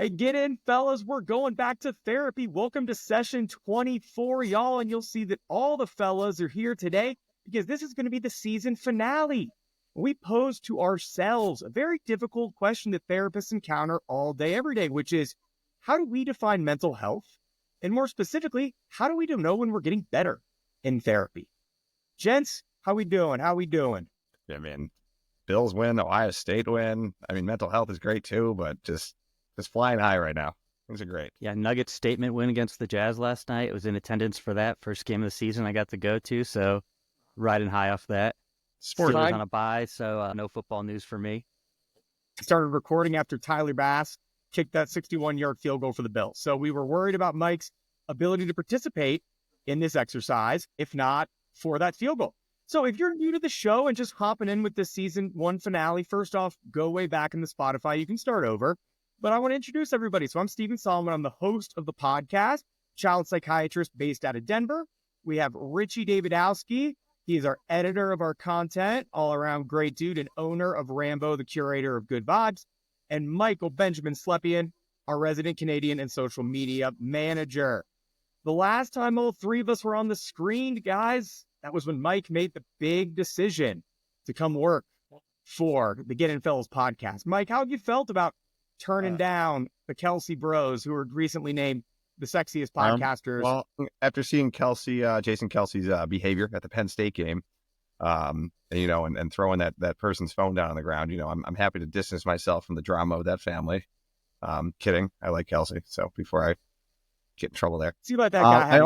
Hey, get in, fellas. We're going back to therapy. Welcome to session 24, y'all. And you'll see that all the fellas are here today because this is going to be the season finale. We pose to ourselves a very difficult question that therapists encounter all day, every day, which is, how do we define mental health? And more specifically, how do we know when we're getting better in therapy? Gents, how we doing? I mean, Bills win, Ohio State win. I mean, mental health is great too, but just flying high right now. Things are great. Yeah, Nuggets statement win against the Jazz last night. I was in attendance for that first game of the season I got to go to, so riding high off that. Sport Steelers time. on a bye, so no football news for me. Started recording after Tyler Bass kicked that 61-yard field goal for the Bills. So we were worried about Mike's ability to participate in this exercise, if not for that field goal. So if you're new to the show and just hopping in with this season 1 finale, first off, go way back in the Spotify. You can start over. But I want to introduce everybody. So I'm Stephen Solomon. I'm the host of the podcast, child psychiatrist based out of Denver. We have Richie Davidowski. He's our editor of our content, all-around great dude and owner of Rambo, the curator of good vibes. And Michael Benjamin Slepian, our resident Canadian and social media manager. The last time all three of us were on the screen, guys, that was when Mike made the big decision to come work for the Get In Fellas podcast. Mike, how have you felt about turning down the Kelsey Bros, who were recently named the sexiest podcasters? Well, after seeing Jason Kelsey's behavior at the Penn State game, and throwing that person's phone down on the ground, I'm happy to distance myself from the drama of that family. Kidding. I like Kelsey. So before I get in trouble there. See about that guy.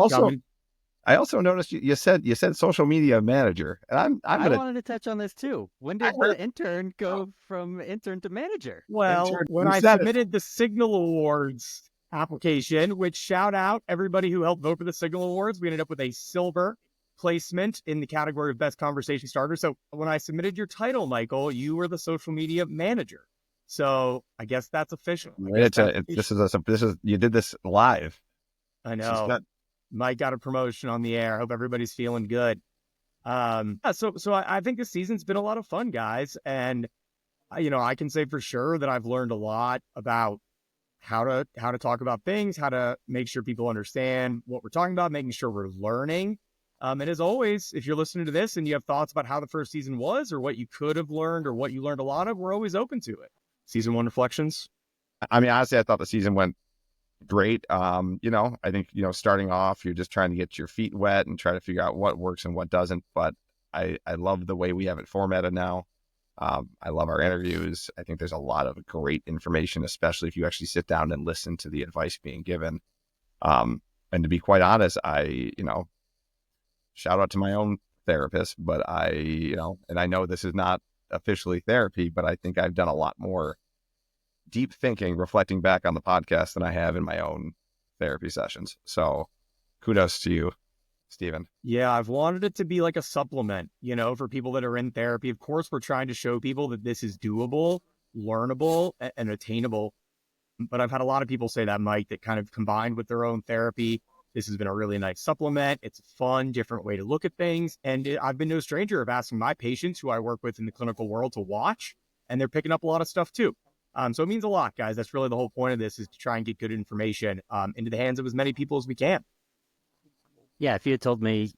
I also noticed you said social media manager, and I wanted to touch on this too. When did the intern go from intern to manager? Well, when I submitted the Signal Awards application, which shout out everybody who helped vote for the Signal Awards, we ended up with a silver placement in the category of best conversation starter. So when I submitted your title, Michael, you were the social media manager. So I guess that's official. You did this live. I know. Mike got a promotion on the air. Hope everybody's feeling good. So I think this season's been a lot of fun, guys. And, I can say for sure that I've learned a lot about how to talk about things, how to make sure people understand what we're talking about, making sure we're learning. And as always, if you're listening to this and you have thoughts about how the first season was or what you could have learned or what you learned a lot of, we're always open to it. Season 1 reflections. I mean, honestly, I thought the season went great. I think, starting off, you're just trying to get your feet wet and try to figure out what works and what doesn't. But I love the way we have it formatted now. I love our interviews. I think there's a lot of great information, especially if you actually sit down and listen to the advice being given. And to be quite honest, shout out to my own therapist, but and I know this is not officially therapy, but I think I've done a lot more deep thinking, reflecting back on the podcast than I have in my own therapy sessions. So kudos to you, Stephen. Yeah, I've wanted it to be like a supplement, for people that are in therapy. Of course, we're trying to show people that this is doable, learnable, and attainable. But I've had a lot of people say that, Mike, that kind of combined with their own therapy, this has been a really nice supplement. It's a fun, different way to look at things. And I've been no stranger of asking my patients who I work with in the clinical world to watch, and they're picking up a lot of stuff too. So it means a lot, guys. That's really the whole point of this, is to try and get good information into the hands of as many people as we can. Yeah, if you had told me,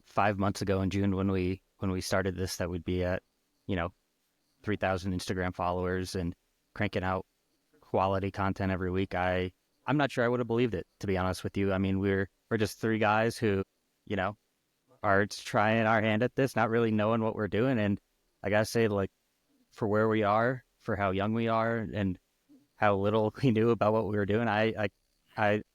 5 months ago in June when we started this, that we'd be at, 3,000 Instagram followers and cranking out quality content every week, I'm not sure I would have believed it, to be honest with you. I mean, we're just three guys who, are trying our hand at this, not really knowing what we're doing. And I gotta say, for where we are, for how young we are and how little we knew about what we were doing, I'm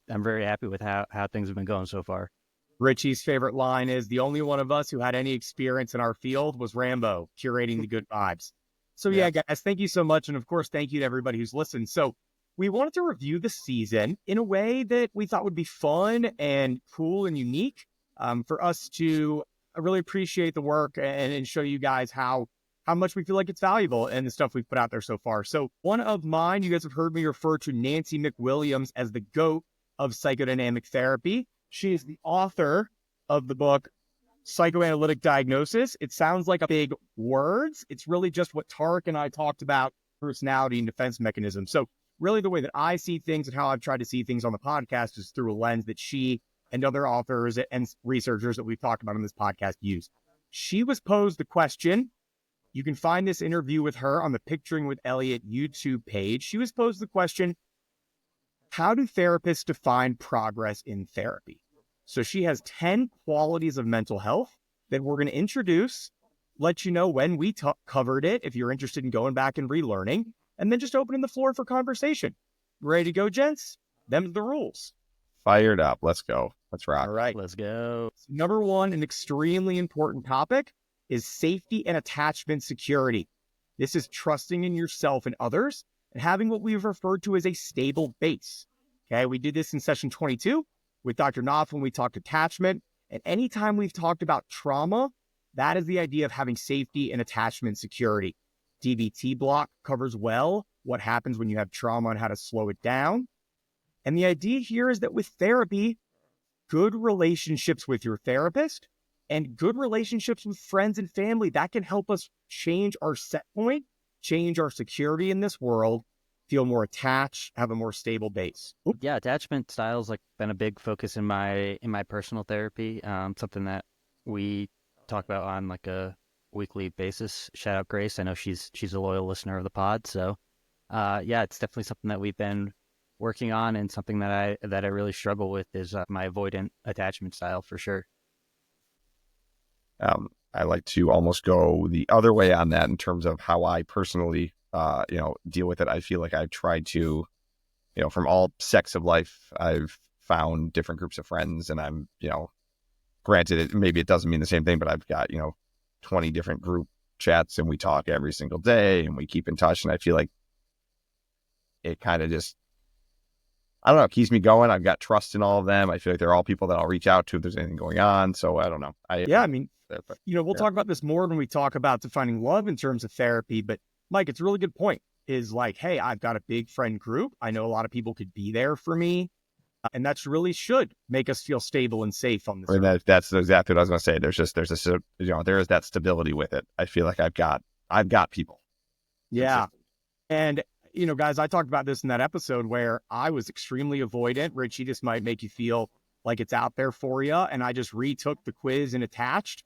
very happy with how things have been going so far. Richie's favorite line is, the only one of us who had any experience in our field was Rambo, curating the good vibes. So yeah, guys, thank you so much. And of course, thank you to everybody who's listened. So we wanted to review the season in a way that we thought would be fun and cool and unique, for us to really appreciate the work and show you guys how much we feel like it's valuable and the stuff we've put out there so far. So one of mine, you guys have heard me refer to Nancy McWilliams as the GOAT of psychodynamic therapy. She is the author of the book, Psychoanalytic Diagnosis. It sounds like a big words. It's really just what Tarek and I talked about, personality and defense mechanisms. So really the way that I see things and how I've tried to see things on the podcast is through a lens that she and other authors and researchers that we've talked about on this podcast use. She was posed the question. You can find this interview with her on the Picturing with Elliot YouTube page. She was posed the question, how do therapists define progress in therapy? So she has 10 qualities of mental health that we're going to introduce, let you know when we covered it, if you're interested in going back and relearning, and then just opening the floor for conversation. Ready to go, gents? Them's the rules. Fired up. Let's go. Let's rock. All right. Let's go. Number one, an extremely important topic is safety and attachment security. This is trusting in yourself and others and having what we've referred to as a stable base. Okay, we did this in session 22 with Dr. Knopf when we talked attachment. And anytime we've talked about trauma, that is the idea of having safety and attachment security. DBT block covers well what happens when you have trauma and how to slow it down. And the idea here is that with therapy, good relationships with your therapist and good relationships with friends and family, that can help us change our set point, change our security in this world, feel more attached, have a more stable base. Oops. Yeah, attachment styles like been a big focus in my personal therapy. Something that we talk about on like a weekly basis. Shout out Grace. I know she's a loyal listener of the pod. So yeah, it's definitely something that we've been working on, and something that I really struggle with is my avoidant attachment style for sure. I like to almost go the other way on that in terms of how I personally, deal with it. I feel like I've tried to, from all sects of life, I've found different groups of friends, and I'm, granted, maybe it doesn't mean the same thing, but I've got, 20 different group chats, and we talk every single day, and we keep in touch. And I feel like it kind of just, I don't know, keeps me going. I've got trust in all of them. I feel like they're all people that I'll reach out to if there's anything going on. So I don't know. We'll talk about this more when we talk about defining love in terms of therapy. But Mike, it's a really good point is like, hey, I've got a big friend group. I know a lot of people could be there for me. And that's really should make us feel stable and safe on this. And that's exactly what I was going to say. There is that stability with it. I feel like I've got people. Yeah. And, guys, I talked about this in that episode where I was extremely avoidant. Richie, this might make you feel like it's out there for you. And I just retook the quiz and attached,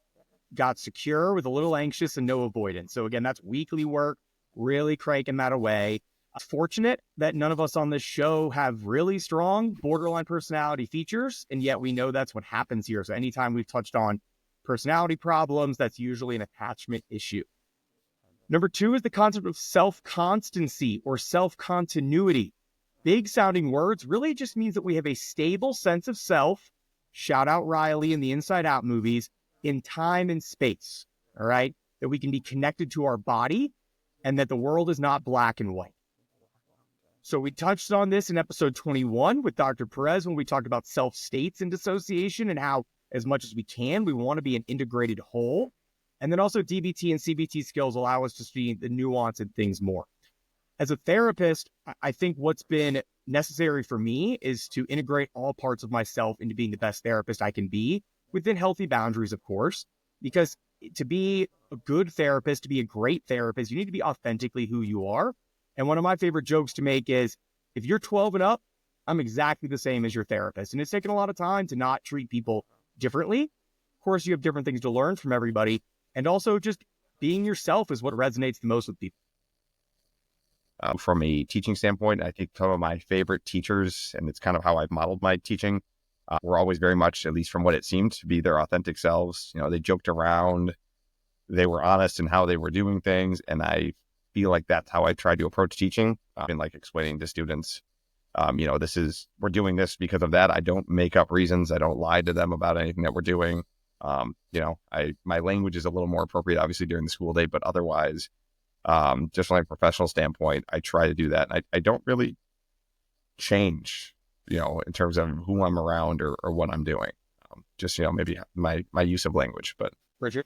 got secure with a little anxious and no avoidance. So again, that's weekly work, really cranking that away. Fortunate that none of us on this show have really strong borderline personality features. And yet we know that's what happens here. So anytime we've touched on personality problems, that's usually an attachment issue. Number two is the concept of self-constancy or self-continuity. Big sounding words really just means that we have a stable sense of self. Shout out Riley in the Inside Out movies, in time and space. All right. That we can be connected to our body and that the world is not black and white. So we touched on this in episode 21 with Dr. Perez when we talked about self-states and dissociation and how, as much as we can, we want to be an integrated whole. And then also DBT and CBT skills allow us to see the nuance in things more. As a therapist, I think what's been necessary for me is to integrate all parts of myself into being the best therapist I can be within healthy boundaries, of course, because to be a good therapist, to be a great therapist, you need to be authentically who you are. And one of my favorite jokes to make is, if you're 12 and up, I'm exactly the same as your therapist. And it's taken a lot of time to not treat people differently. Of course, you have different things to learn from everybody. And also just being yourself is what resonates the most with people. From a teaching standpoint, I think some of my favorite teachers, and it's kind of how I've modeled my teaching, were always very much, at least from what it seemed, to be their authentic selves. They joked around, they were honest in how they were doing things. And I feel like that's how I try to approach teaching. And like explaining to students, we're doing this because of that. I don't make up reasons. I don't lie to them about anything that we're doing. My language is a little more appropriate, obviously, during the school day, but otherwise, just from a professional standpoint, I try to do that. And I don't really change, in terms of who I'm around or what I'm doing. Maybe my use of language. But Richard?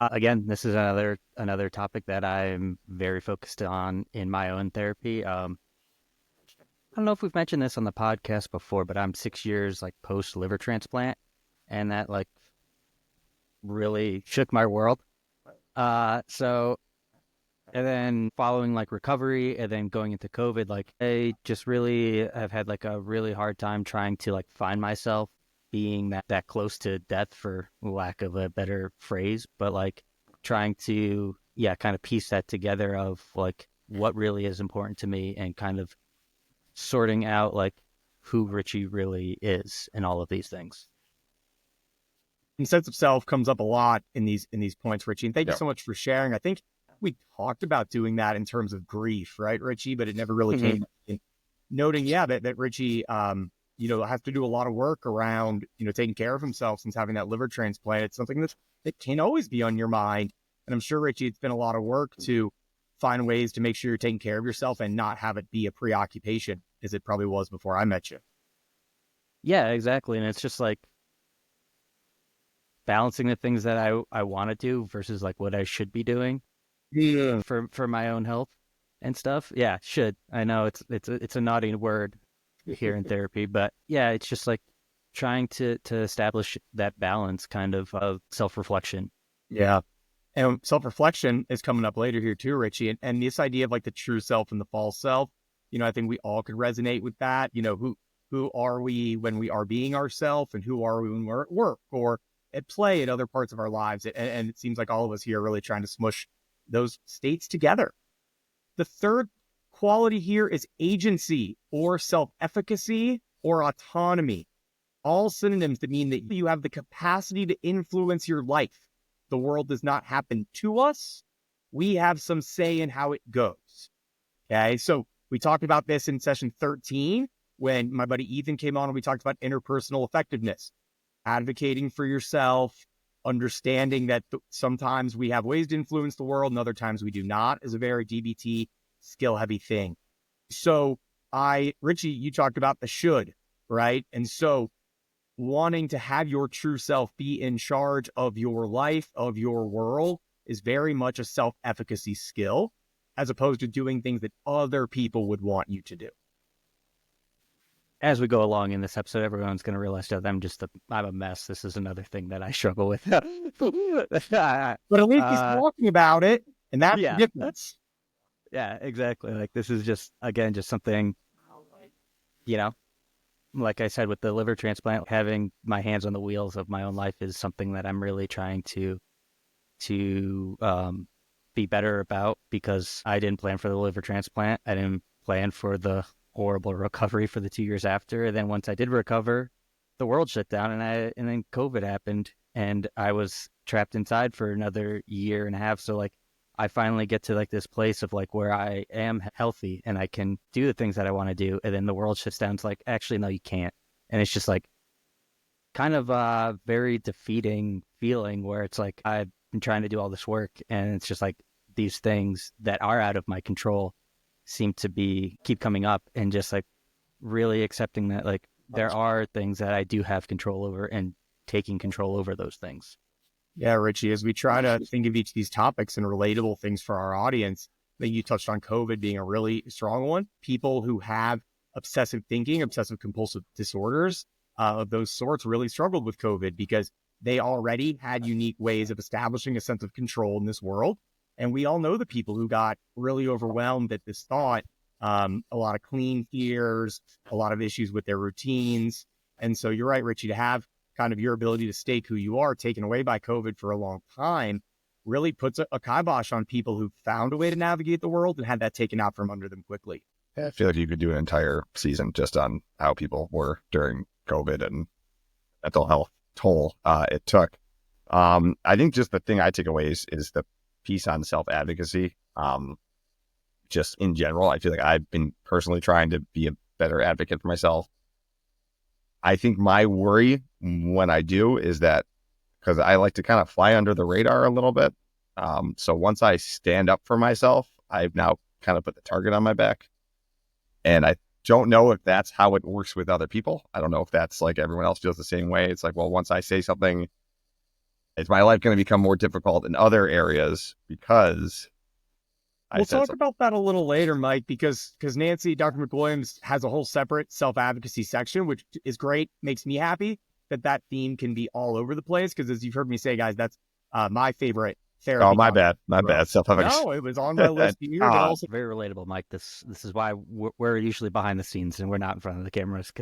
Again, this is another topic that I'm very focused on in my own therapy. I don't know if we've mentioned this on the podcast before, but I'm 6 years post liver transplant, and that really shook my world. So And then following like recovery and then going into COVID, like I just really have had like a really hard time trying to like find myself being that close to death, for lack of a better phrase, but like trying to, yeah, kind of piece that together of like what really is important to me and kind of sorting out like who Richie really is and all of these things. And sense of self comes up a lot in these points, Richie. And thank you Yeah. so much for sharing. I think we talked about doing that in terms of grief, right, Richie? But it never really came in noting, yeah, that Richie, has to do a lot of work around, taking care of himself since having that liver transplant. It's something that can always be on your mind. And I'm sure, Richie, it's been a lot of work to find ways to make sure you're taking care of yourself and not have it be a preoccupation as it probably was before I met you. Yeah, exactly. And it's just like balancing the things that I want to do versus like what I should be doing Yeah. for my own health and stuff. Yeah, should. I know it's a naughty word here in therapy, but yeah, it's just like trying to establish that balance kind of self-reflection. Yeah. And self-reflection is coming up later here too, Richie. And this idea of like the true self and the false self, I think we all could resonate with that. Who are we when we are being ourselves, and who are we when we're at work or at play at other parts of our lives? And it seems like all of us here are really trying to smush those states together. The third quality here is agency or self-efficacy or autonomy. All synonyms that mean that you have the capacity to influence your life. The world does not happen to us. We have some say in how it goes. Okay, so we talked about this in session 13 when my buddy Ethan came on and we talked about interpersonal effectiveness, advocating for yourself, understanding that sometimes we have ways to influence the world and other times we do not, is a very DBT skill heavy thing. So Richie, you talked about the should, right? And so wanting to have your true self be in charge of your life, of your world, is very much a self-efficacy skill, as opposed to doing things that other people would want you to do. As we go along in this episode, everyone's going to realize that I'm a mess. This is another thing that I struggle with. But at least he's talking about it, and that's the difference. Yeah, exactly. Like this is just, again, just something, like I said, with the liver transplant, having my hands on the wheels of my own life is something that I'm really trying to be better about, because I didn't plan for the liver transplant. I didn't plan for the horrible recovery for the 2 years after. And then once I did recover, the world shut down and then COVID happened and I was trapped inside for another year and a half. So like I finally get to like this place of like where I am healthy and I can do the things that I want to do. And then the world shuts down. It's like, actually, no, you can't. And it's just like kind of a very defeating feeling where it's like, I've been trying to do all this work and it's just like these things that are out of my control seem to keep coming up, and just like really accepting that like there are things that I do have control over and taking control over those things. Yeah, Richie, as we try to think of each of these topics and relatable things for our audience, I think you touched on COVID being a really strong one. People who have obsessive thinking, obsessive compulsive disorders of those sorts really struggled with COVID because they already had unique ways of establishing a sense of control in this world. And we all know the people who got really overwhelmed at this thought, a lot of clean fears, a lot of issues with their routines. And so you're right, Richie, to have kind of your ability to stake who you are taken away by COVID for a long time really puts a kibosh on people who found a way to navigate the world and had that taken out from under them quickly. Yeah, I feel like you could do an entire season just on how people were during COVID and mental health toll it took. I think just the thing I take away is the piece on self-advocacy. Just in general, I feel like I've been personally trying to be a better advocate for myself. I think my worry when I do is that because I like to kind of fly under the radar a little bit. So once I stand up for myself, I've now kind of put the target on my back. And I don't know if that's how it works with other people. I don't know if that's like everyone else feels the same way. It's like, well, once I say something, is my life going to become more difficult in other areas because we'll talk about that a little later, Mike, because Nancy, Dr. McWilliams has a whole separate self-advocacy section, which is great. Makes me happy that theme can be all over the place. Because as you've heard me say, guys, that's my favorite therapy. Oh, my bad. My bad. No, it was on my list here. But also, very relatable, Mike. This is why we're usually behind the scenes and we're not in front of the cameras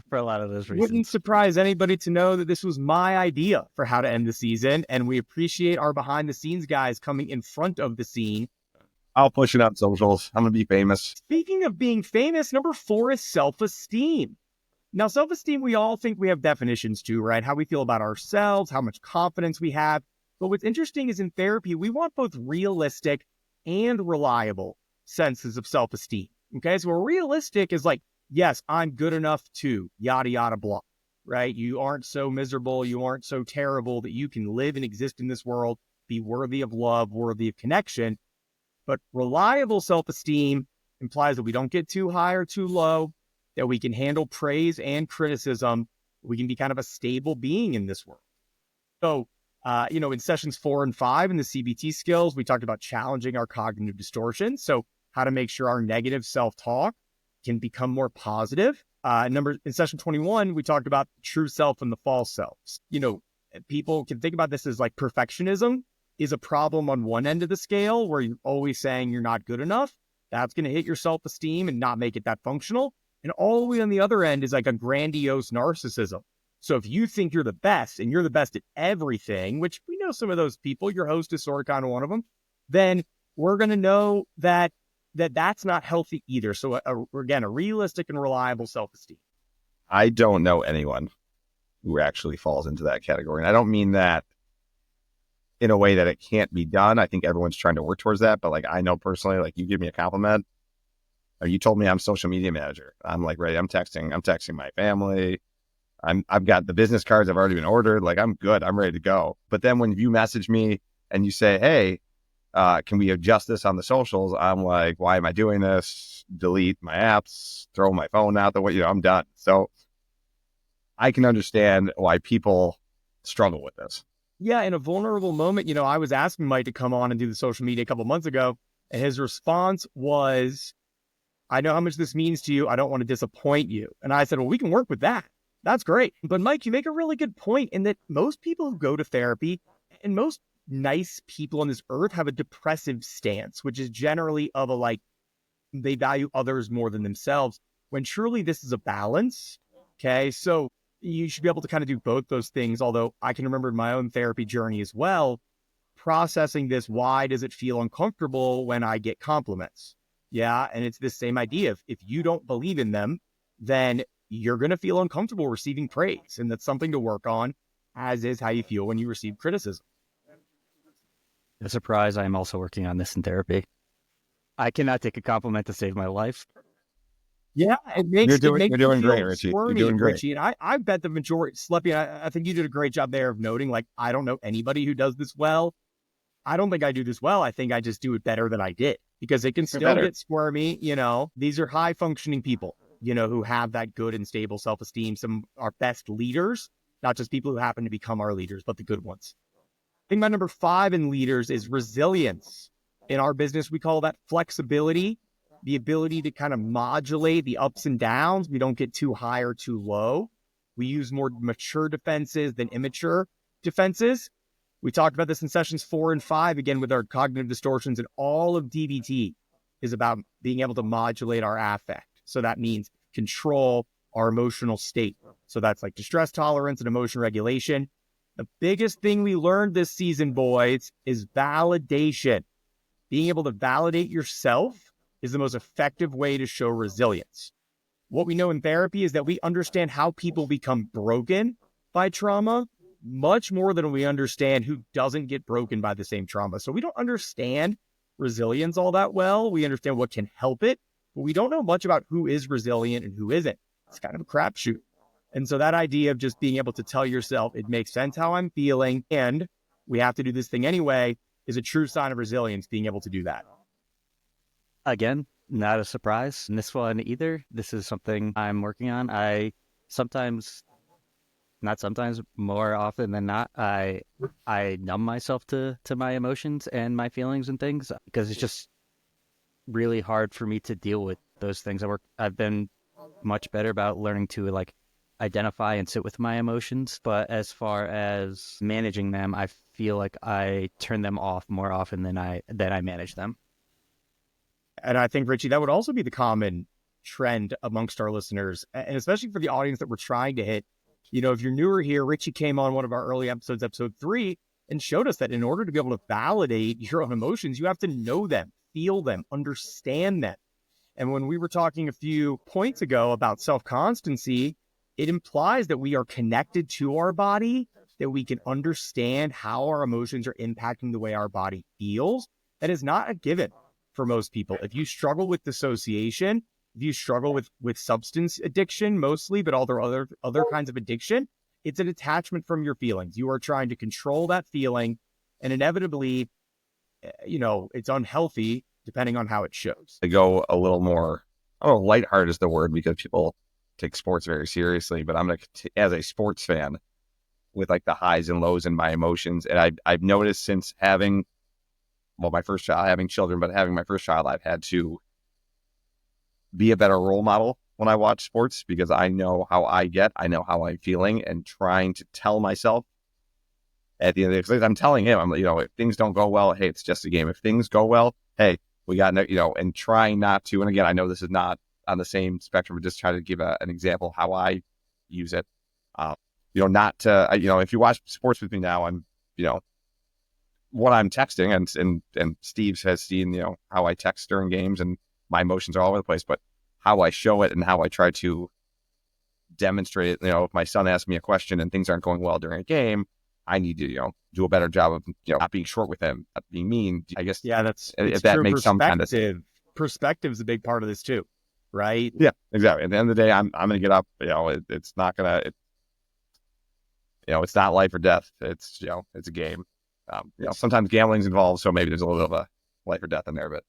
for a lot of those reasons. Wouldn't surprise anybody to know that this was my idea for how to end the season, and we appreciate our behind the scenes guys coming in front of the scene. I'll push it on socials. I'm gonna be famous. Speaking of being famous, number 4 is self-esteem. Now, self-esteem, we all think we have definitions to, right? How we feel about ourselves, how much confidence we have. But what's interesting is in therapy, we want both realistic and reliable senses of self-esteem. Okay, so a realistic is like, yes, I'm good enough to, yada, yada, blah, right? You aren't so miserable, you aren't so terrible that you can live and exist in this world, be worthy of love, worthy of connection. But reliable self-esteem implies that we don't get too high or too low, that we can handle praise and criticism. We can be kind of a stable being in this world. So, in sessions 4 and 5 in the CBT skills, we talked about challenging our cognitive distortions. So how to make sure our negative self-talk can become more positive. In session 21, we talked about the true self and the false selves. People can think about this as like perfectionism is a problem on one end of the scale where you're always saying you're not good enough. That's going to hit your self-esteem and not make it that functional. And all the way on the other end is like a grandiose narcissism. So if you think you're the best and you're the best at everything, which we know some of those people, your host is sort of kind of one of them, then we're going to know that that's not healthy either. So again, a realistic and reliable self-esteem. I don't know anyone who actually falls into that category. And I don't mean that in a way that it can't be done. I think everyone's trying to work towards that. But like, I know personally, like you give me a compliment or you told me I'm social media manager. I'm like, ready. I'm texting my family. I've got the business cards have already been ordered. Like I'm good. I'm ready to go. But then when you message me and you say, hey, can we adjust this on the socials? I'm like, why am I doing this? Delete my apps, throw my phone out the way, I'm done. So I can understand why people struggle with this. Yeah, in a vulnerable moment, I was asking Mike to come on and do the social media a couple months ago, and his response was, I know how much this means to you. I don't want to disappoint you. And I said, well, we can work with that. That's great. But Mike, you make a really good point in that most people who go to therapy and most nice people on this earth have a depressive stance, which is generally of they value others more than themselves, when truly this is a balance. Okay, so you should be able to kind of do both those things. Although I can remember in my own therapy journey as well, processing this, why does it feel uncomfortable when I get compliments? Yeah, and it's this same idea of if you don't believe in them, then you're going to feel uncomfortable receiving praise. And that's something to work on, as is how you feel when you receive criticism. No surprise, I'm also working on this in therapy. I cannot take a compliment to save my life. Yeah, it makes you're doing great, Richie. You're doing great. Richie. And I bet the majority, Sleppy, I think you did a great job there of noting, I don't know anybody who does this well. I don't think I do this well. I think I just do it better than I did, because it can still get squirmy. These are high functioning people, who have that good and stable self-esteem. Some are best leaders, not just people who happen to become our leaders, but the good ones. I think my number 5 in leaders is resilience. In our business, we call that flexibility, the ability to kind of modulate the ups and downs. We don't get too high or too low. We use more mature defenses than immature defenses. We talked about this in sessions 4 and 5, again, with our cognitive distortions, and all of DBT is about being able to modulate our affect. So that means control our emotional state. So that's like distress tolerance and emotion regulation. The biggest thing we learned this season, boys, is validation. Being able to validate yourself is the most effective way to show resilience. What we know in therapy is that we understand how people become broken by trauma much more than we understand who doesn't get broken by the same trauma. So we don't understand resilience all that well. We understand what can help it, but we don't know much about who is resilient and who isn't. It's kind of a crapshoot. And so that idea of just being able to tell yourself, it makes sense how I'm feeling, and we have to do this thing anyway, is a true sign of resilience, being able to do that. Again, not a surprise in this one either. This is something I'm working on. More often than not, I numb myself to my emotions and my feelings and things, because it's just really hard for me to deal with those things. I've been much better about learning to identify and sit with my emotions. But as far as managing them, I feel like I turn them off more often than I manage them. And I think, Richie, that would also be the common trend amongst our listeners, and especially for the audience that we're trying to hit. If you're newer here, Richie came on one of our early episodes, episode 3, and showed us that in order to be able to validate your own emotions, you have to know them, feel them, understand them. And when we were talking a few points ago about self-constancy, it implies that we are connected to our body, that we can understand how our emotions are impacting the way our body feels. That is not a given for most people. If you struggle with dissociation, if you struggle with substance addiction mostly, but all the other kinds of addiction, it's a detachment from your feelings. You are trying to control that feeling, and inevitably, it's unhealthy depending on how it shows. To go a little more, I don't know, lighthearted is the word because people take sports very seriously, but I'm going to, as a sports fan, with like the highs and lows in my emotions. And I've noticed since having my first child, having children, but having my first child, I've had to be a better role model when I watch sports because I know how I know how I'm feeling, and trying to tell myself at the end of the day, I'm telling him, if things don't go well, hey, it's just a game. If things go well, hey, we got, and trying not to, and again, I know this is not on the same spectrum, but just try to give an example how I use it. Not to, if you watch sports with me now, I'm, what I'm texting, and Steve has seen, how I text during games, and my emotions are all over the place, but how I show it and how I try to demonstrate it. If my son asks me a question and things aren't going well during a game, I need to, do a better job of, not being short with him, not being mean. I guess, yeah, that's if that true. makes some kind of perspective is a big part of this too, right? Yeah, exactly. At the end of the day, I'm going to get up. It's not going to. It's not life or death. It's it's a game. Sometimes gambling's involved, so maybe there's a little bit of a life or death in there. But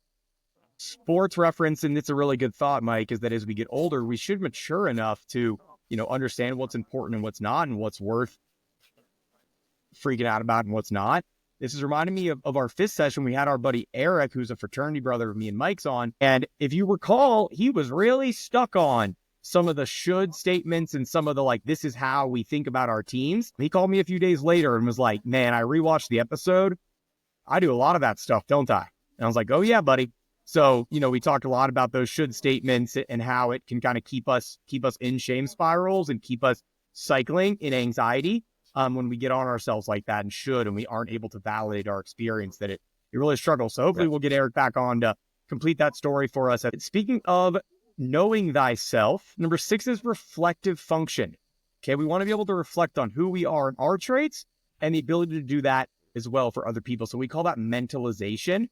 sports reference, and it's a really good thought, Mike, is that as we get older, we should mature enough to understand what's important and what's not, and what's worth freaking out about and what's not. This is reminding me of our 5th session. We had our buddy Eric, who's a fraternity brother of me and Mike's, on. And if you recall, he was really stuck on some of the should statements and some of the, like, this is how we think about our teams. He called me a few days later and was like, man, I rewatched the episode. I do a lot of that stuff, don't I? And I was like, oh yeah, buddy. So, we talked a lot about those should statements and how it can kind of keep us in shame spirals and keep us cycling in anxiety. When we get on ourselves like that and we aren't able to validate our experience, that it really struggles. So hopefully we'll get Eric back on to complete that story for us. Speaking of knowing thyself, number 6 is reflective function. Okay, we want to be able to reflect on who we are and our traits, and the ability to do that as well for other people. So we call that mentalization.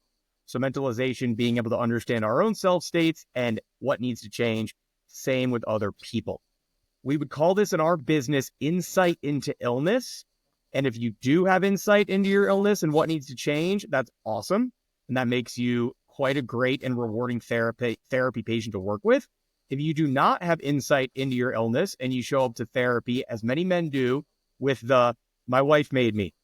So mentalization, being able to understand our own self states and what needs to change. Same with other people. We would call this in our business insight into illness. And if you do have insight into your illness and what needs to change, that's awesome. And that makes you quite a great and rewarding therapy patient to work with. If you do not have insight into your illness and you show up to therapy, as many men do, with the "my wife made me,"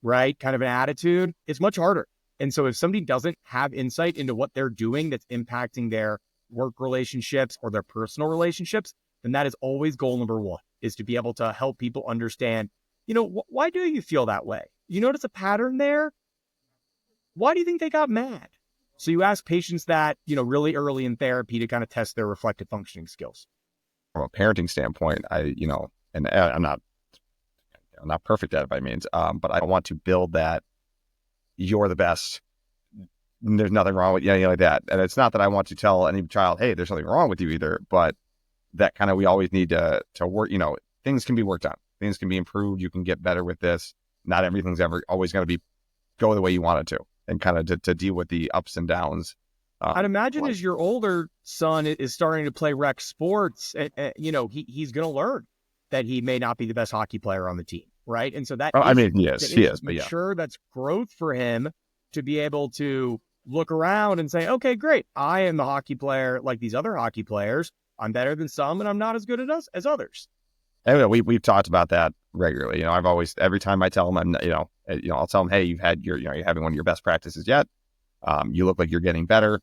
right, kind of an attitude, it's much harder. And so if somebody doesn't have insight into what they're doing that's impacting their work relationships or their personal relationships, then that is always goal number 1, is to be able to help people understand, why do you feel that way? You notice a pattern there? Why do you think they got mad? So you ask patients that, really early in therapy to kind of test their reflective functioning skills. From a parenting standpoint, and I'm not perfect at it by means, but I want to build that you're the best. There's nothing wrong with you, anything like that. And it's not that I want to tell any child, hey, there's something wrong with you either, but that kind of, we always need to work, things can be worked on. Things can be improved. You can get better with this. Not everything's ever always going to go the way you want it to, and kind of to deal with the ups and downs. I'd imagine as your older son is starting to play rec sports, he's going to learn that he may not be the best hockey player on the team, right? And so that he is, but sure, that's growth for him to be able to look around and say, okay, great, I am the hockey player like these other hockey players. I'm better than some, and I'm not as good as others. And we've talked about that regularly. I've always, every time I tell them, I'll tell them, hey, you're having one of your best practices yet. You look like you're getting better.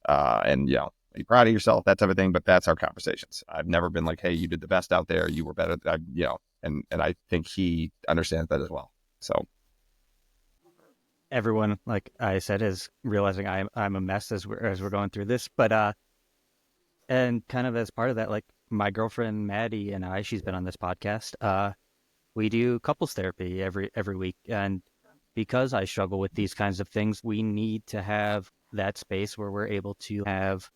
And Are you proud of yourself? That type of thing. But that's our conversations. I've never been like, hey, you did the best out there. You were better. And I think he understands that as well. So everyone, like I said, is realizing I'm a mess as we're going through this. But and kind of as part of that, like my girlfriend Maddie and she's been on this podcast. We do couples therapy every week, and because I struggle with these kinds of things, we need to have that space where we're able to have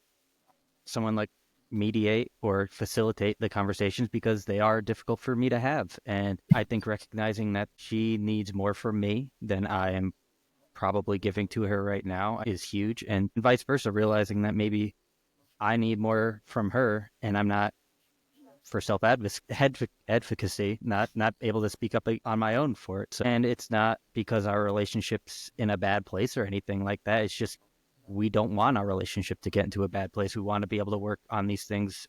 someone like mediate or facilitate the conversations, because they are difficult for me to have. And I think recognizing that she needs more from me than I am probably giving to her right now is huge, and vice versa, realizing that maybe I need more from her and I'm not, for self-advocacy, not able to speak up on my own for it. So, and it's not because our relationship's in a bad place or anything like that. It's just we don't want our relationship to get into a bad place. We want to be able to work on these things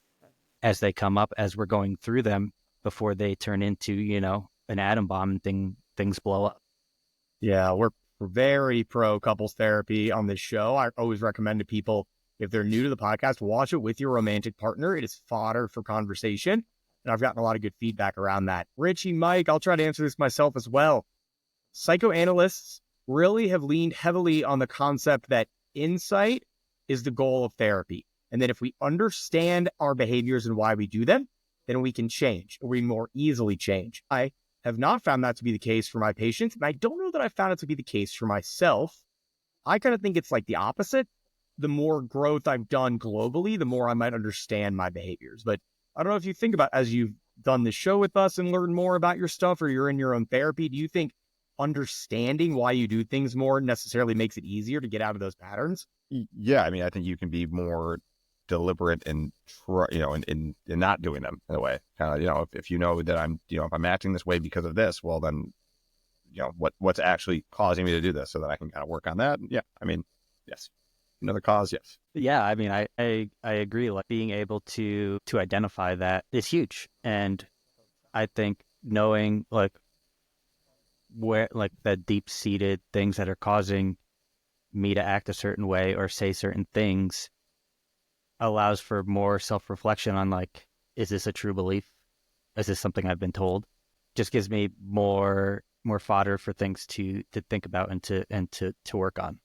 as they come up, as we're going through them, before they turn into, an atom bomb and things blow up. Yeah, we're very pro couples therapy on this show. I always recommend to people, if they're new to the podcast, watch it with your romantic partner. It is fodder for conversation. And I've gotten a lot of good feedback around that. Richie, Mike, I'll try to answer this myself as well. Psychoanalysts really have leaned heavily on the concept that insight is the goal of therapy. And that if we understand our behaviors and why we do them, then we can change, or we more easily change. I have not found that to be the case for my patients. And I don't know that I found it to be the case for myself. I kind of think it's like the opposite. The more growth I've done globally, the more I might understand my behaviors. But I don't know if you think about, as you've done this show with us and learned more about your stuff, or you're in your own therapy, do you think understanding why you do things more necessarily makes it easier to get out of those patterns? Yeah, I mean, I think you can be more deliberate in not doing them in a way. Kind of, if you know that I'm, if I'm acting this way because of this, well then, what's actually causing me to do this, so that I can kind of work on that. Yeah, I mean, yes. Another cause, yes. Yeah, I mean, I agree. Like, being able to identify that is huge, and I think knowing like where, like, the deep-seated things that are causing me to act a certain way or say certain things allows for more self-reflection on, like, is this a true belief? Is this something I've been told? Just gives me more fodder for things to think about and to work on.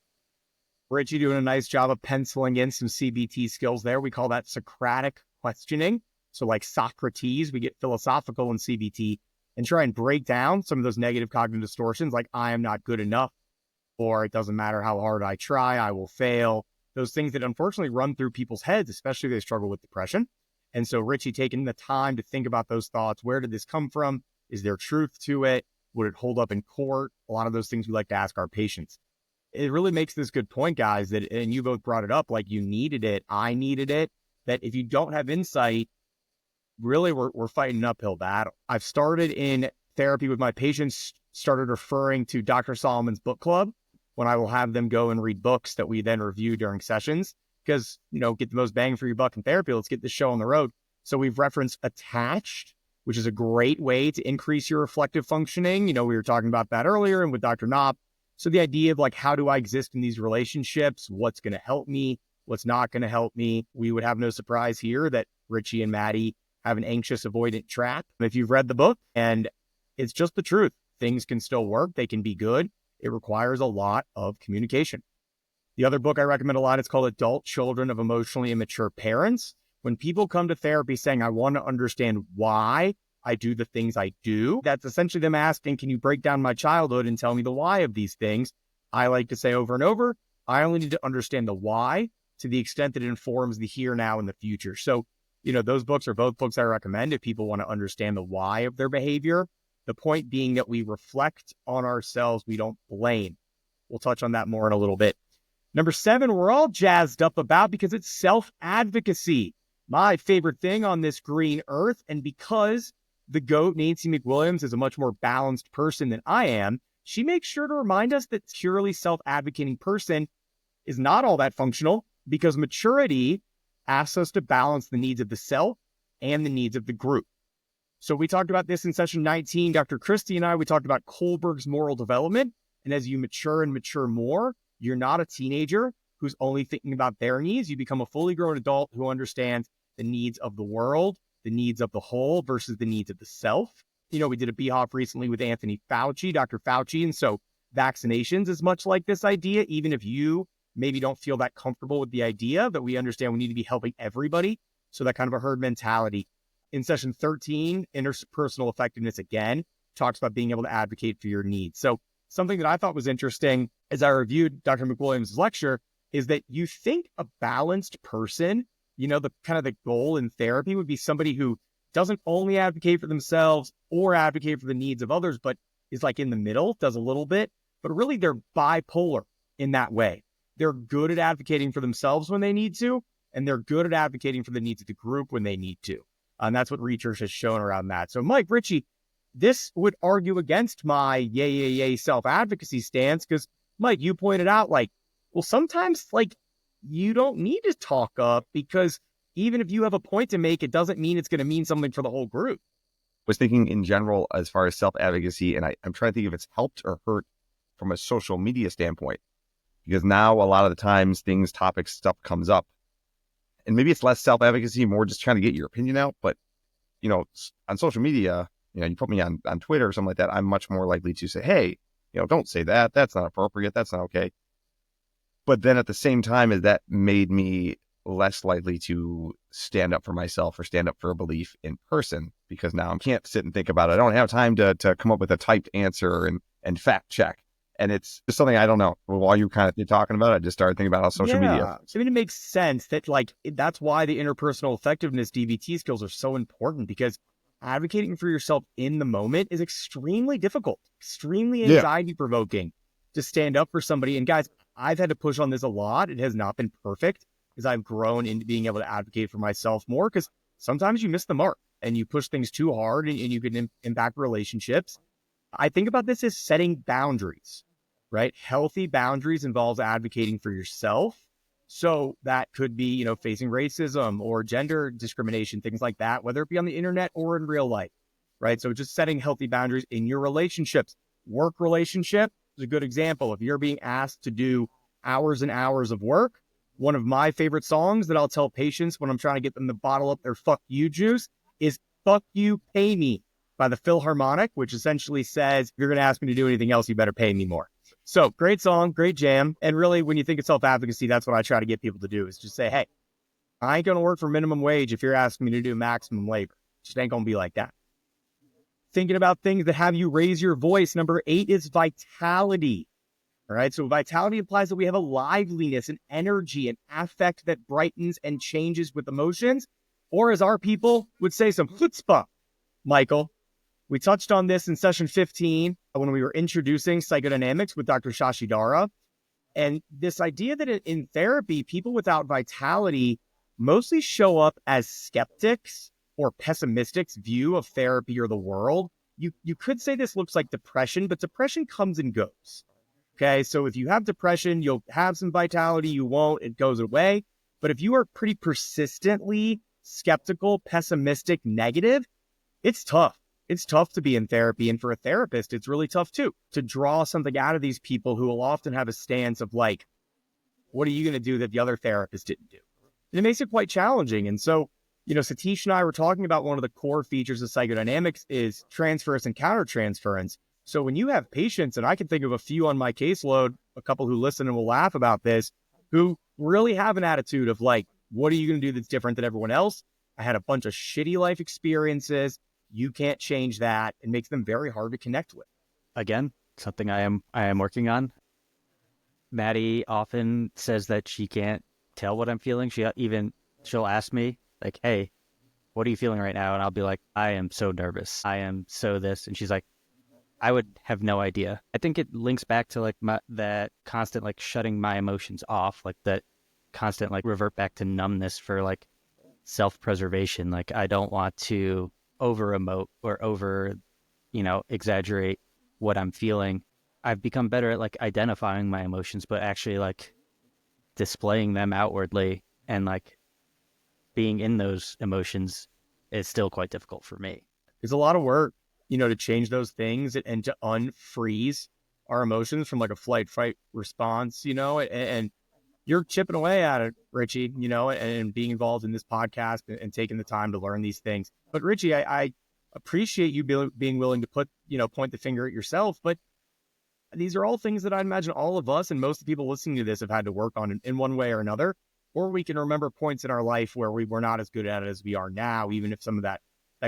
Richie doing a nice job of penciling in some CBT skills there. We call that Socratic questioning. So like Socrates, we get philosophical in CBT and try and break down some of those negative cognitive distortions, like I am not good enough, or it doesn't matter how hard I try, I will fail. Those things that unfortunately run through people's heads, especially if they struggle with depression. And so Richie taking the time to think about those thoughts. Where did this come from? Is there truth to it? Would it hold up in court? A lot of those things we like to ask our patients. It really makes this good point, guys, that, and you both brought it up, like you needed it, I needed it, that if you don't have insight, really we're fighting an uphill battle. I've started in therapy with my patients, started referring to Dr. Solomon's book club when I will have them go and read books that we then review during sessions, because, get the most bang for your buck in therapy. Let's get this show on the road. So we've referenced Attached, which is a great way to increase your reflective functioning. We were talking about that earlier and with Dr. Knopp. So the idea of like, how do I exist in these relationships? What's going to help me? What's not going to help me? We would have no surprise here that Richie and Maddie have an anxious avoidant trap. If you've read the book, and it's just the truth, things can still work. They can be good. It requires a lot of communication. The other book I recommend a lot is called Adult Children of Emotionally Immature Parents. When people come to therapy saying, I want to understand why I do the things I do, that's essentially them asking, can you break down my childhood and tell me the why of these things? I like to say over and over, I only need to understand the why to the extent that it informs the here, now, and the future. So, those books are both books I recommend if people want to understand the why of their behavior. The point being that we reflect on ourselves, we don't blame. We'll touch on that more in a little bit. Number 7, we're all jazzed up about because it's self-advocacy. My favorite thing on this green earth, and because the GOAT, Nancy McWilliams, is a much more balanced person than I am, she makes sure to remind us that purely self-advocating person is not all that functional, because maturity asks us to balance the needs of the self and the needs of the group. So we talked about this in session 19. Dr. Christie and we talked about Kohlberg's moral development. And as you mature and mature more, you're not a teenager. who's only thinking about their needs. You become a fully grown adult who understands the needs of the world, the needs of the whole versus the needs of the self. We did a BHOF recently with Anthony Fauci, Dr. Fauci. And so vaccinations is much like this idea, even if you maybe don't feel that comfortable with the idea, that we understand we need to be helping everybody. So that kind of a herd mentality. In session 13, interpersonal effectiveness again talks about being able to advocate for your needs. So something that I thought was interesting as I reviewed Dr. McWilliams' lecture is that you think a balanced person, the kind of the goal in therapy would be somebody who doesn't only advocate for themselves or advocate for the needs of others, but is like in the middle, does a little bit, but really they're bipolar in that way. They're good at advocating for themselves when they need to, and they're good at advocating for the needs of the group when they need to. And that's what research has shown around that. So Mike, Richie, this would argue against my yay self-advocacy stance, because Mike, you pointed out well, sometimes you don't need to talk up, because even if you have a point to make, it doesn't mean it's going to mean something for the whole group. Was thinking in general as far as self-advocacy, and I'm trying to think if it's helped or hurt from a social media standpoint, because now a lot of the times topics, stuff comes up, and maybe it's less self-advocacy, more just trying to get your opinion out. But, on social media, you put me on Twitter or something like that, I'm much more likely to say, hey, don't say that. That's not appropriate. That's not okay. But then at the same time, as that made me less likely to stand up for myself or stand up for a belief in person, because now I can't sit and think about it. I don't have time to come up with a typed answer and fact check. And it's just something I don't know. While you're talking about it, I just started thinking about how social media. So it makes sense that that's why the interpersonal effectiveness DBT skills are so important, because advocating for yourself in the moment is extremely difficult, extremely anxiety provoking to stand up for somebody. And guys, I've had to push on this a lot. It has not been perfect, as I've grown into being able to advocate for myself more, because sometimes you miss the mark and you push things too hard and you can impact relationships. I think about this as setting boundaries, right? Healthy boundaries involves advocating for yourself. So that could be, facing racism or gender discrimination, things like that, whether it be on the internet or in real life, right? So just setting healthy boundaries in your relationships. Work relationship is a good example. If you're being asked to do hours and hours of work, one of my favorite songs that I'll tell patients when I'm trying to get them to bottle up their fuck you juice is Fuck You, Pay Me by the Philharmonic, which essentially says, if you're going to ask me to do anything else, you better pay me more. So great song, great jam. And really, when you think of self-advocacy, that's what I try to get people to do, is just say, hey, I ain't going to work for minimum wage if you're asking me to do maximum labor. Just ain't going to be like that. Thinking about things that have you raise your voice. Number 8 is vitality. All right. So vitality implies that we have a liveliness, an energy, an affect that brightens and changes with emotions, or as our people would say, some chutzpah. Michael, we touched on this in session 15 when we were introducing psychodynamics with Dr. Shashidara. And this idea that in therapy, people without vitality mostly show up as skeptics or pessimistic view of therapy or the world. You could say this looks like depression, but depression comes and goes. Okay, so if you have depression, you'll have some vitality, you won't, it goes away. But if you are pretty persistently skeptical, pessimistic, negative, it's tough. It's tough to be in therapy. And for a therapist, it's really tough too, to draw something out of these people who will often have a stance of what are you going to do that the other therapist didn't do? And it makes it quite challenging. And so, Satish and I were talking about one of the core features of psychodynamics is transference and countertransference. So when you have patients, and I can think of a few on my caseload, a couple who listen and will laugh about this, who really have an attitude of what are you going to do that's different than everyone else? I had a bunch of shitty life experiences. You can't change that. It makes them very hard to connect with. Again, something I am working on. Maddie often says that she can't tell what I'm feeling. She'll ask me hey, what are you feeling right now? And I'll be like, I am so nervous. I am so this. And she's like, I would have no idea. I think it links back to that constant shutting my emotions off, that constant revert back to numbness for self-preservation. I don't want to over emote or over, exaggerate what I'm feeling. I've become better at identifying my emotions, but actually displaying them outwardly and being in those emotions is still quite difficult for me. It's a lot of work, to change those things and to unfreeze our emotions from a flight response, and you're chipping away at it, Richie, and being involved in this podcast and taking the time to learn these things. But Richie, I appreciate you being willing to point the finger at yourself. But these are all things that I imagine all of us and most of the people listening to this have had to work on in one way or another. Or we can remember points in our life where we were not as good at it as we are now, even if some of that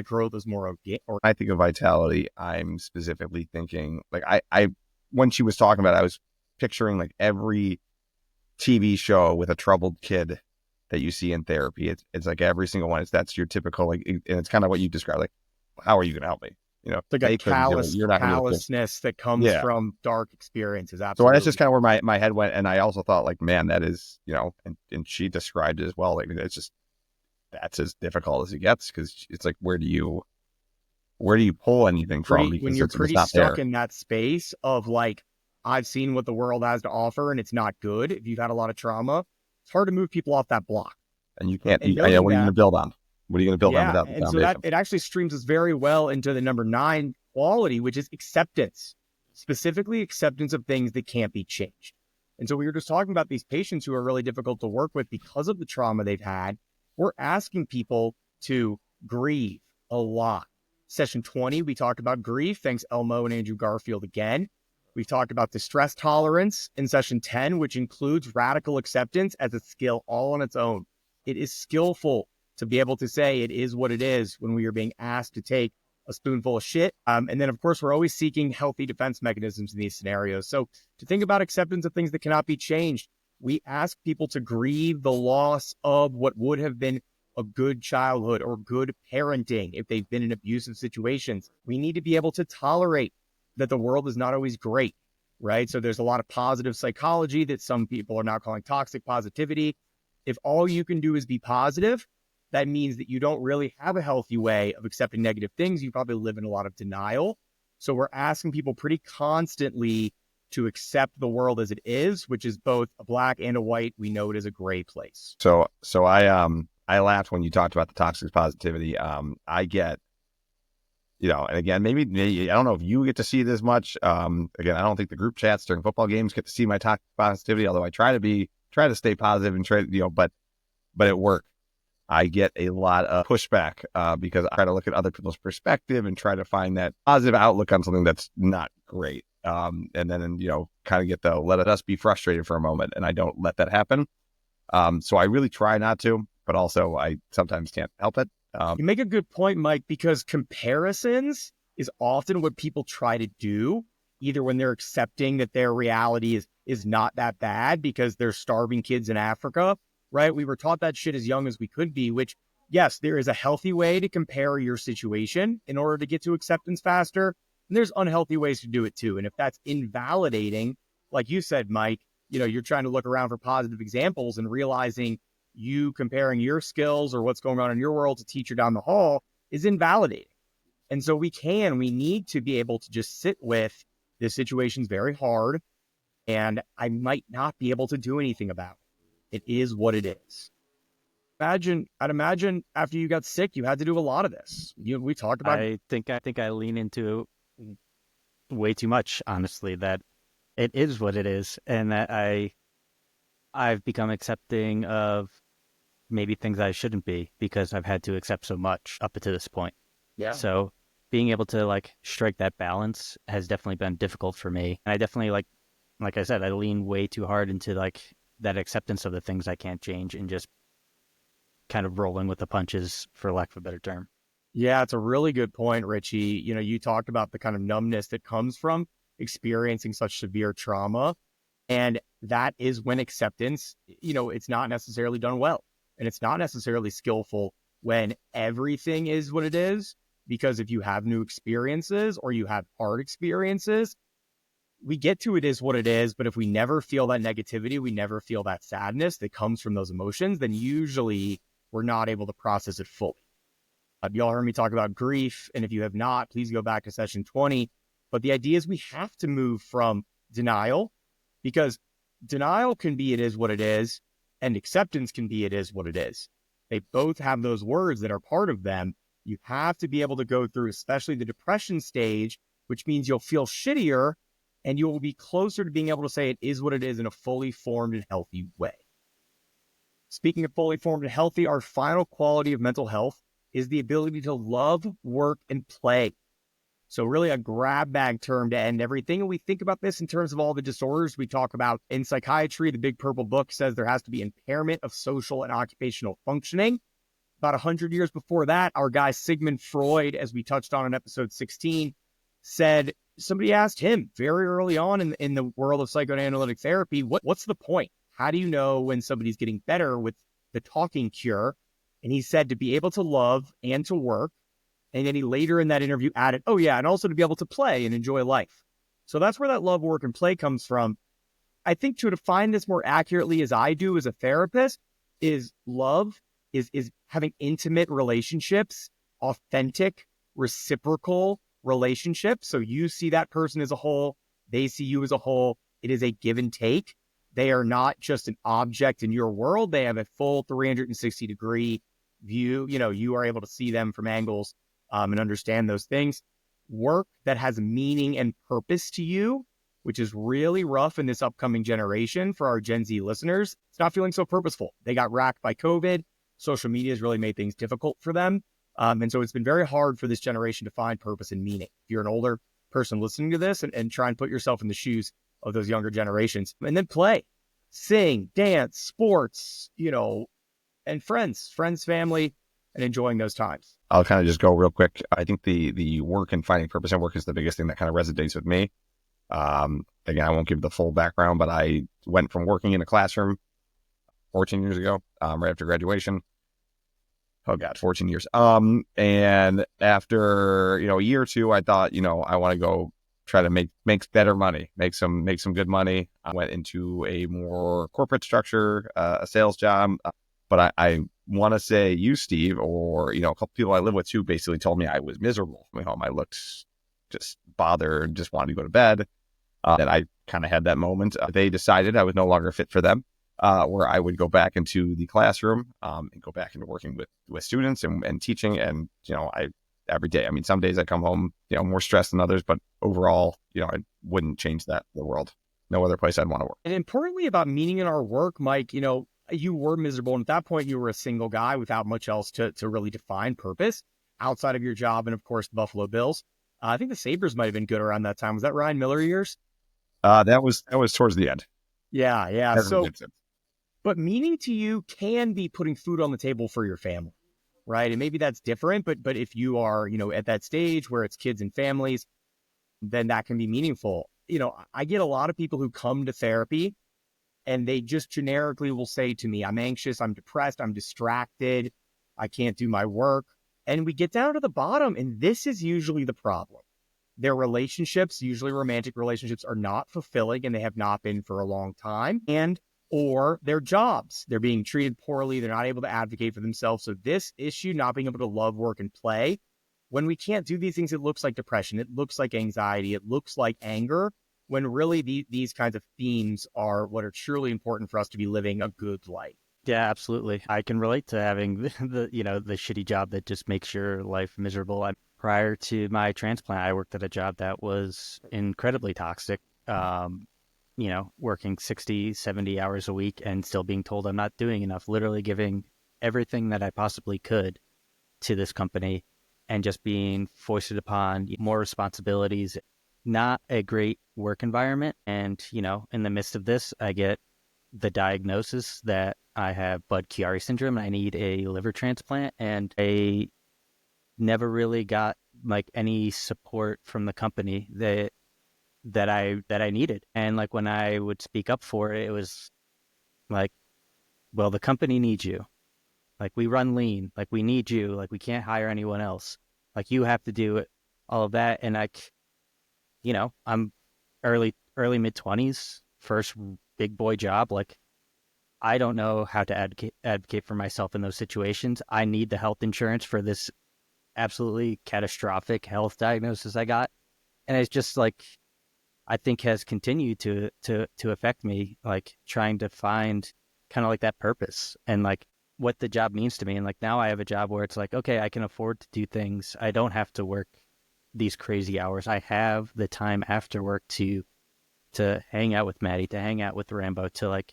growth is more organic. I think of vitality, I'm specifically thinking, like, I when she was talking about it, I was picturing like every TV show with a troubled kid that you see in therapy. It's like every single one. That's your typical, like, and it's kind of what you described. Like, how are you going to help me? It's like a callousness that comes from dark experiences. Absolutely. So that's just kind of where my head went. And I also thought, like, man, that is, and she described it as well. Like, it's just, that's as difficult as it gets, because it's like, where do you pull anything from? When you're pretty stuck in that space of like, I've seen what the world has to offer and it's not good. If you've had a lot of trauma, it's hard to move people off that block. And you can't, what are you going to build on? What are you going to build on without the foundation? So that it actually streams us very well into the number 9 quality, which is acceptance, specifically acceptance of things that can't be changed. And so we were just talking about these patients who are really difficult to work with because of the trauma they've had. We're asking people to grieve a lot. Session 20, we talked about grief. Thanks, Elmo and Andrew Garfield again. We've talked about distress tolerance in session 10, which includes radical acceptance as a skill all on its own. It is skillful to be able to say it is what it is when we are being asked to take a spoonful of shit. And then, of course, we're always seeking healthy defense mechanisms in these scenarios. So to think about acceptance of things that cannot be changed, we ask people to grieve the loss of what would have been a good childhood or good parenting if they've been in abusive situations. We need to be able to tolerate that the world is not always great, right? So there's a lot of positive psychology that some people are now calling toxic positivity. If all you can do is be positive, that means that you don't really have a healthy way of accepting negative things. You probably live in a lot of denial. So we're asking people pretty constantly to accept the world as it is, which is both a black and a white. We know it is a gray place. So I laughed when you talked about the toxic positivity. I get, and again, maybe I don't know if you get to see it as much. Again, I don't think the group chats during football games get to see my toxic positivity, although I try to stay positive and try, but at work, I get a lot of pushback because I try to look at other people's perspective and try to find that positive outlook on something that's not great. And then, kind of get the let us be frustrated for a moment. And I don't let that happen. So I really try not to, but also I sometimes can't help it. You make a good point, Mike, because comparisons is often what people try to do, either when they're accepting that their reality is not that bad because they're starving kids in Africa, right? We were taught that shit as young as we could be, which, yes, there is a healthy way to compare your situation in order to get to acceptance faster. And there's unhealthy ways to do it too. And if that's invalidating, like you said, Mike, you're trying to look around for positive examples and realizing you comparing your skills or what's going on in your world to teacher down the hall is invalidating. And so we need to be able to just sit with this situation's very hard and I might not be able to do anything about it. It is what it is. I'd imagine after you got sick, you had to do a lot of this. We talked about. I think I lean into way too much, honestly, that it is what it is. And that I've become accepting of maybe things I shouldn't be because I've had to accept so much up to this point. Yeah. So being able to strike that balance has definitely been difficult for me. And I definitely like I said, I lean way too hard into that acceptance of the things I can't change and just kind of rolling with the punches, for lack of a better term. Yeah, it's a really good point, Richie. You talked about the kind of numbness that comes from experiencing such severe trauma. And that is when acceptance, it's not necessarily done well. And it's not necessarily skillful when everything is what it is. Because if you have new experiences or you have hard experiences, we get to it is what it is. But if we never feel that negativity, we never feel that sadness that comes from those emotions, then usually we're not able to process it fully. Y'all heard me talk about grief. And if you have not, please go back to session 20. But the idea is we have to move from denial, because denial can be it is what it is, and acceptance can be it is what it is. They both have those words that are part of them. You have to be able to go through, especially the depression stage, which means you'll feel shittier and you will be closer to being able to say it is what it is in a fully formed and healthy way. Speaking of fully formed and healthy, our final quality of mental health is the ability to love, work, and play. So really a grab bag term to end everything. And we think about this in terms of all the disorders we talk about in psychiatry. The Big Purple Book says there has to be impairment of social and occupational functioning. About 100 years before that, our guy Sigmund Freud, as we touched on in episode 16, said, somebody asked him very early on in the world of psychoanalytic therapy, what's the point? How do you know when somebody's getting better with the talking cure? And he said to be able to love and to work. And then he later in that interview added, oh yeah, and also to be able to play and enjoy life. So that's where that love, work, and play comes from. I think to define this more accurately as I do as a therapist is love is having intimate relationships, authentic, reciprocal relationships. So you see that person as a whole, they see you as a whole. It is a give and take. They are not just an object in your world. They have a full 360-degree view. You know, you are able to see them from angles and understand those things. Work that has meaning and purpose to you, which is really rough in this upcoming generation for our Gen Z listeners. It's not feeling so purposeful. They got racked by COVID. Social media has really made things difficult for them. And so it's been very hard for this generation to find purpose and meaning. If you're an older person listening to this and try and put yourself in the shoes of those younger generations, and then play, sing, dance, sports, and friends, family, and enjoying those times. I'll kind of just go real quick. I think the work and finding purpose in work is the biggest thing that kind of resonates with me. Again, I won't give the full background, but I went from working in a classroom 14 years ago, right after graduation. Oh God, 14 years. And after, a year or two, I thought, I want to go try to make better money, make some good money. I went into a more corporate structure, a sales job. But I want to say you, Steve, or, a couple people I live with too, basically told me I was miserable from home. I looked just bothered, just wanted to go to bed. And I kind of had that moment. They decided I was no longer fit for them, where I would go back into the classroom and go back into working with students and teaching. And, every day, some days I come home, more stressed than others, but overall, I wouldn't change that in the world. No other place I'd want to work. And importantly about meaning in our work, Mike, you were miserable. And at that point, you were a single guy without much else to really define purpose outside of your job. And of course, the Buffalo Bills. I think the Sabres might have been good around that time. Was that Ryan Miller years? That was towards the end. Yeah. But meaning to you can be putting food on the table for your family, right? And maybe that's different, but if you are, at that stage where it's kids and families, then that can be meaningful. I get a lot of people who come to therapy and they just generically will say to me, I'm anxious, I'm depressed, I'm distracted, I can't do my work. And we get down to the bottom, and this is usually the problem. Their relationships, usually romantic relationships, are not fulfilling, and they have not been for a long time. Or their jobs, they're being treated poorly, they're not able to advocate for themselves. So this issue, not being able to love, work, and play, when we can't do these things, it looks like depression, it looks like anxiety, it looks like anger, when really these kinds of themes are what are truly important for us to be living a good life. Yeah, absolutely. I can relate to having the shitty job that just makes your life miserable. Prior to my transplant, I worked at a job that was incredibly toxic, working 60, 70 hours a week and still being told I'm not doing enough, literally giving everything that I possibly could to this company and just being foisted upon more responsibilities. Not a great work environment. And, in the midst of this, I get the diagnosis that I have Budd-Chiari syndrome and I need a liver transplant. And I never really got any support from the company that I needed. And when I would speak up for it, it was well, the company needs you. We run lean. We need you. We can't hire anyone else. You have to do it, all of that. And I'm early mid-20s, first big boy job. I don't know how to advocate for myself in those situations. I need the health insurance for this absolutely catastrophic health diagnosis I got. And it's just I think has continued to affect me, trying to find kind of that purpose and what the job means to me. And now I have a job where it's okay, I can afford to do things. I don't have to work these crazy hours. I have the time after work to hang out with Maddie, to hang out with Rambo, to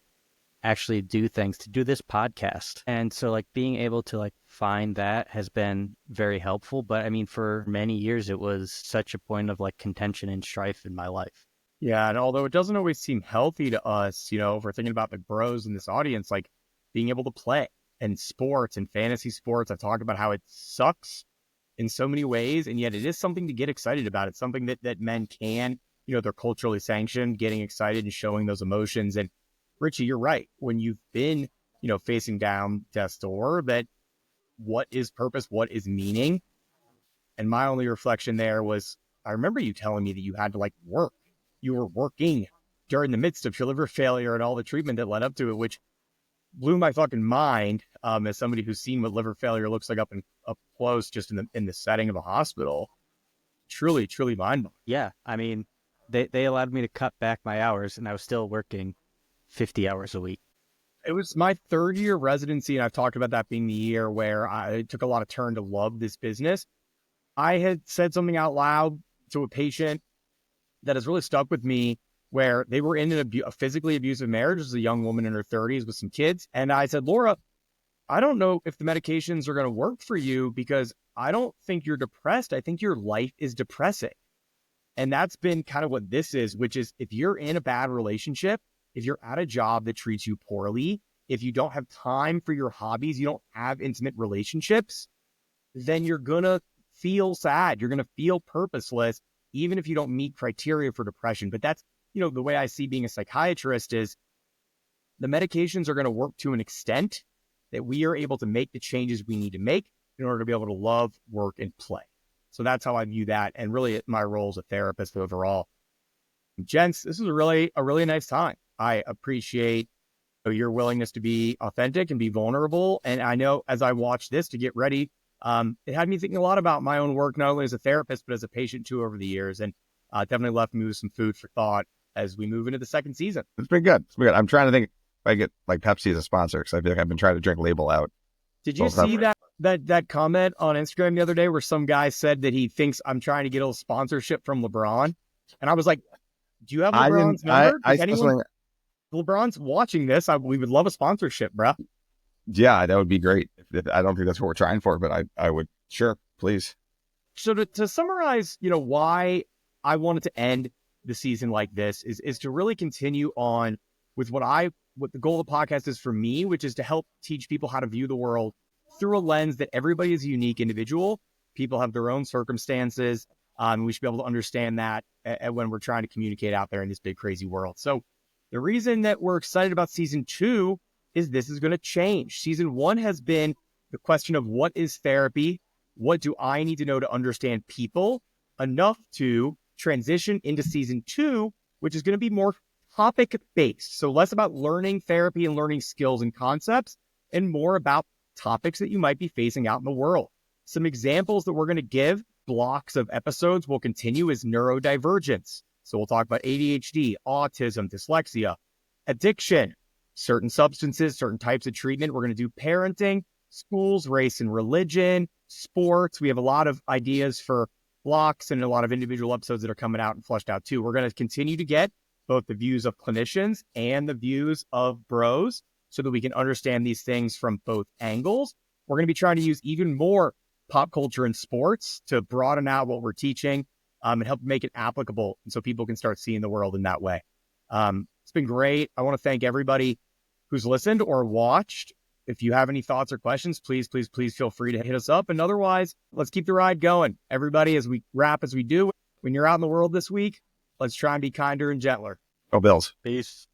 actually do things, to do this podcast. And so like being able to like find that has been very helpful. But I mean, for many years, it was such a point of like contention and strife in my life. Yeah, and although it doesn't always seem healthy to us, if we're thinking about the bros in this audience, like being able to play and sports and fantasy sports, I've talked about how it sucks in so many ways, and yet it is something to get excited about. It's something that men can, they're culturally sanctioned, getting excited and showing those emotions. And Richie, you're right. When you've been, facing down death's door, that what is purpose, what is meaning? And my only reflection there was, I remember you telling me that you had to like work. You were working during the midst of your liver failure and all the treatment that led up to it, which blew my fucking mind as somebody who's seen what liver failure looks like up close, just in the setting of a hospital. Truly, truly mind-blowing. Yeah, I mean, they allowed me to cut back my hours, and I was still working 50 hours a week. It was my third year residency, and I've talked about that being the year where I took a lot of turn to love this business. I had said something out loud to a patient that has really stuck with me, where they were in a physically abusive marriage. This is a young woman in her 30s with some kids. And I said, Laura, I don't know if the medications are going to work for you, because I don't think you're depressed. I think your life is depressing. And that's been kind of what this is, which is if you're in a bad relationship, if you're at a job that treats you poorly, if you don't have time for your hobbies, you don't have intimate relationships, then you're going to feel sad. You're going to feel purposeless, even if you don't meet criteria for depression. But that's, the way I see being a psychiatrist is the medications are going to work to an extent that we are able to make the changes we need to make in order to be able to love, work, and play. So that's how I view that, and really my role as a therapist overall. Gents, this is a really nice time. I appreciate your willingness to be authentic and be vulnerable. And I know as I watched this to get ready, it had me thinking a lot about my own work, not only as a therapist, but as a patient too over the years. And definitely left me with some food for thought as we move into the second season. It's been good. I'm trying to think if I get like Pepsi as a sponsor, because I feel like I've been trying to drink label out. Did you see that comment on Instagram the other day where some guy said that he thinks I'm trying to get a sponsorship from LeBron? And I was like, do you have LeBron's number? LeBron's watching this. We would love a sponsorship, bro. Yeah, that would be great. I don't think that's what we're trying for, but I would, sure, please. So to summarize, why I wanted to end the season like this is to really continue on with what the goal of the podcast is for me, which is to help teach people how to view the world through a lens that everybody is a unique individual. People have their own circumstances. We should be able to understand that when we're trying to communicate out there in this big, crazy world. So the reason that we're excited about season 2 is this is going to change. Season 1 has been the question of what is therapy? What do I need to know to understand people enough to transition into season 2, which is going to be more topic-based. So less about learning therapy and learning skills and concepts, and more about topics that you might be facing out in the world. Some examples that we're going to give, blocks of episodes will continue, is neurodivergence. So we'll talk about ADHD, autism, dyslexia, addiction, certain substances, certain types of treatment. We're going to do parenting, schools, race and religion, sports. We have a lot of ideas for blocks and a lot of individual episodes that are coming out and fleshed out too. We're going to continue to get both the views of clinicians and the views of bros so that we can understand these things from both angles. We're going to be trying to use even more pop culture and sports to broaden out what we're teaching and help make it applicable, and so people can start seeing the world in that way. It's been great. I want to thank everybody who's listened or watched. If you have any thoughts or questions, please feel free to hit us up. And otherwise, let's keep the ride going. Everybody, as we wrap, as we do, when you're out in the world this week, let's try and be kinder and gentler. Go Bills. Peace.